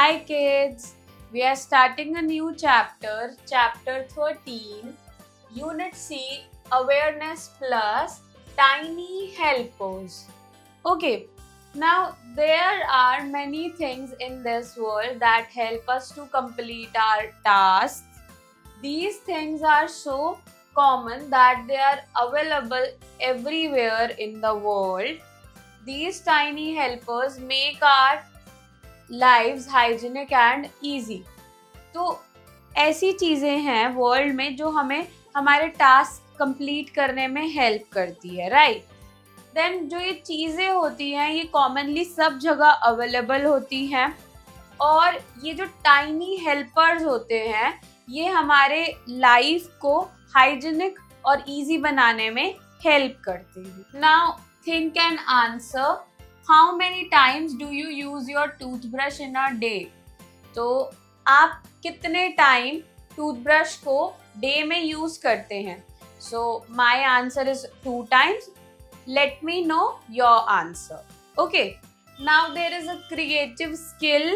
Hi kids, we are starting a new chapter, chapter 13, Unit C, Awareness Plus, Tiny Helpers. Okay, now there are many things in this world that help us to complete our tasks. These things are so common that they are available everywhere in the world. These tiny helpers make our lives hygienic and easy. तो ऐसी चीजें हैं world में जो हमें हमारे task complete करने में हेल्प करती है, राइट? देन जो ये चीजें होती हैं ये कॉमनली सब जगह अवेलेबल होती हैं और ये जो टाइनी हेल्पर्स होते हैं ये हमारे लाइफ को हाइजीनिक और इजी बनाने में हेल्प करते हैं. Now think and answer, how many times do you use your toothbrush in a day? तो आप कितने टाइम टूथब्रश को डे में यूज करते हैं? So my answer is 2 times. Let me know your answer. Okay, now there is a creative skill.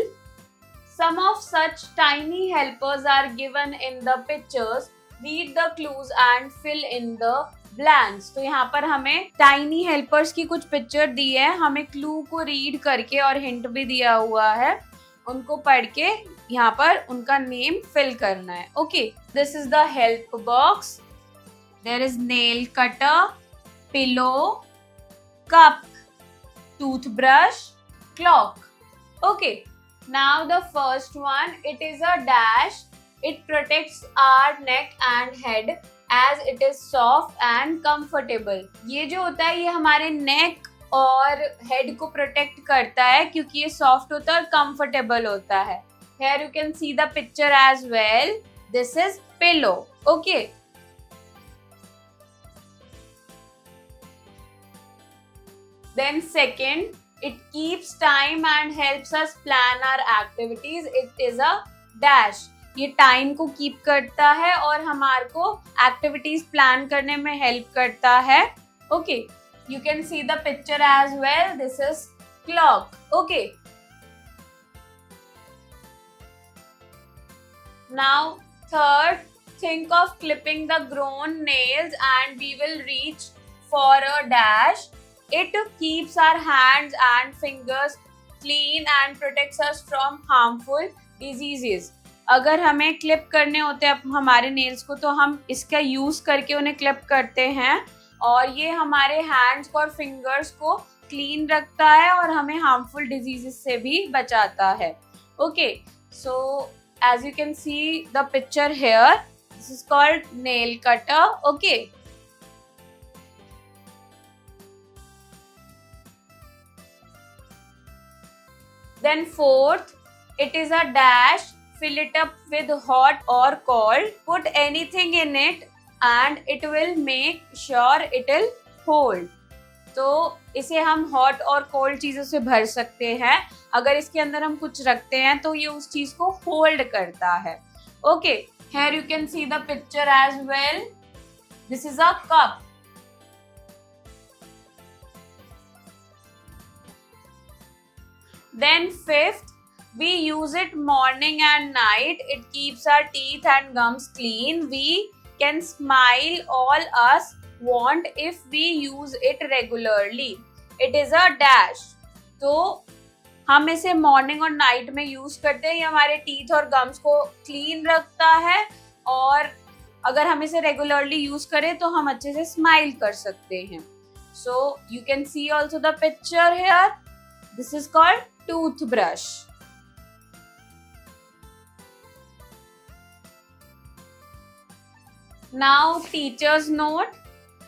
Some of such tiny helpers are given in the pictures. Read the clues and fill in the blanks. तो यहाँ पर हमें tiny helpers की कुछ picture दी है, हमें clue को read करके और हिंट भी दिया हुआ है, उनको पढ़ के यहाँ पर उनका नेम फिल करना है. Okay, this is the help box. There is nail cutter, pillow, cup, toothbrush, clock. Okay, now the first one, it is a dash. It protects our neck and head as it is soft and comfortable. ये जो होता है ये हमारे neck और head को protect करता है क्योंकि ये soft होता है और comfortable होता है. Here you can see the picture as well. This is pillow. Okay. Then second, it keeps time and helps us plan our activities. It is a dash. ये टाइम को कीप करता है और हमारे को एक्टिविटीज प्लान करने में help करता है. Okay, you can see the picture as well. This is clock. Okay, now third, think of clipping the grown nails and we will reach for a dash. It keeps our hands and fingers clean and protects us from harmful diseases. अगर हमें clip करने होते हैं हमारे nails को तो हम इसका यूज करके उन्हें क्लिप करते हैं और ये हमारे हैंड्स को और फिंगर्स को क्लीन रखता है और हमें हार्मफुल डिजीजेस से भी बचाता है. Okay, so as you can see the picture here, this is called nail cutter. Okay, then fourth, it is a dash. Fill it up with hot or cold. Put anything in it and it will make sure it will hold. तो इसे हम hot और cold चीजों से भर सकते हैं. अगर इसके अंदर हम कुछ रखते हैं तो ये उस चीज को hold करता है. Okay, here you can see the picture as well. This is a cup. Then fifth, we use it morning and night. It keeps our teeth and gums clean. We can smile all us want if we use it regularly. It is a dash. तो हम इसे morning और night में use करते हैं. ये हमारे teeth और गम्स को क्लीन रखता है और अगर हम इसे रेगुलरली यूज करें तो हम अच्छे से स्माइल कर सकते हैं. So you can C also the picture here. This is called toothbrush. Now teacher's note.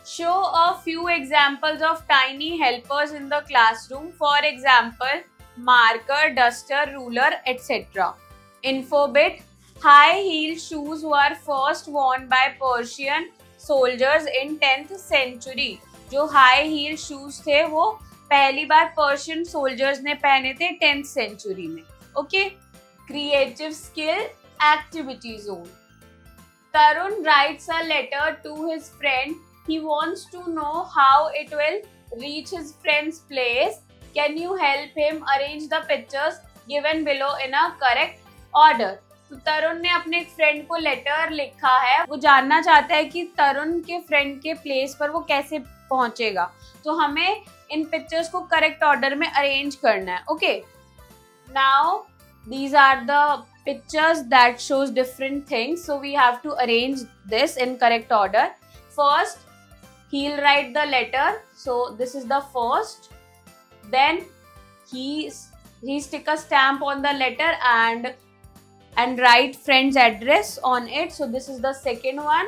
Show a few examples of tiny helpers in the classroom. For example, marker, duster, ruler, etc. Info bit. High heel shoes were first worn by Persian soldiers in 10th century. जो high heel shoes थे वो पहली बार Persian soldiers ने पहने थे 10th century में. Okay, creative skill activity zone. Tarun writes a letter to his friend. He wants to know how it will reach his friend's place. Can you help him arrange the pictures? given below in a correct order. तो तरुण ने अपने एक friend को letter लिखा है, वो जानना चाहता है कि तरुण के फ्रेंड के प्लेस पर वो कैसे पहुंचेगा. तो हमें इन पिक्चर्स को करेक्ट ऑर्डर में अरेंज करना है. Okay, now these are the pictures that shows different things, so we have to arrange this in correct order. First, he'll write the letter, so this is the first. Then he stick a stamp on the letter and write friend's address on it, so this is the second one.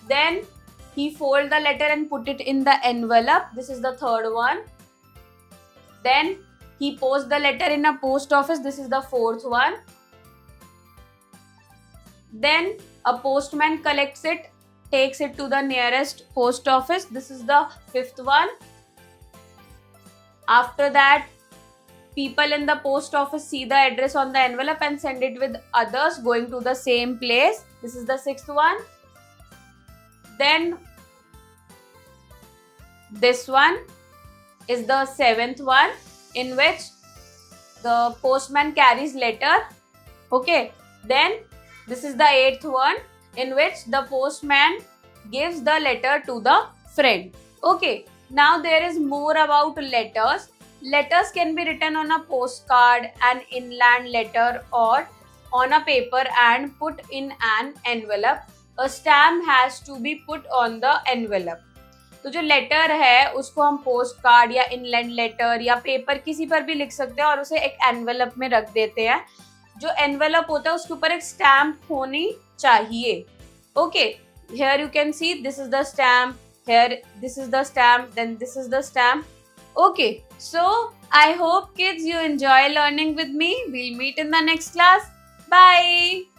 Then he fold the letter and put it in the envelope, this is the third one. Then he posts the letter in a post office, this is the fourth one. Then a postman collects it, takes it to the nearest post office, this is the fifth one. After that, people in the post office see the address on the envelope and send it with others going to the same place, this is the sixth one. Then this one is the seventh one, in which the postman carries letter. Okay, then this is the eighth one, in which the postman gives the letter to the friend. Okay, now there is more about letters. Letters can be written on a postcard, an inland letter, or on a paper and put in an envelope. A stamp has to be put on the envelope. तो जो letter है उसको हम post card या inland letter या paper किसी पर भी लिख सकते हैं और उसे एक एनवेलप में रख देते हैं. जो एनवेलप होता है उसके ऊपर एक स्टैम्प होनी चाहिए. Okay, here you can see this is the stamp, here this is the stamp, then this is the stamp. Okay, so I hope kids you enjoy learning with me. We'll meet in the next class. Bye.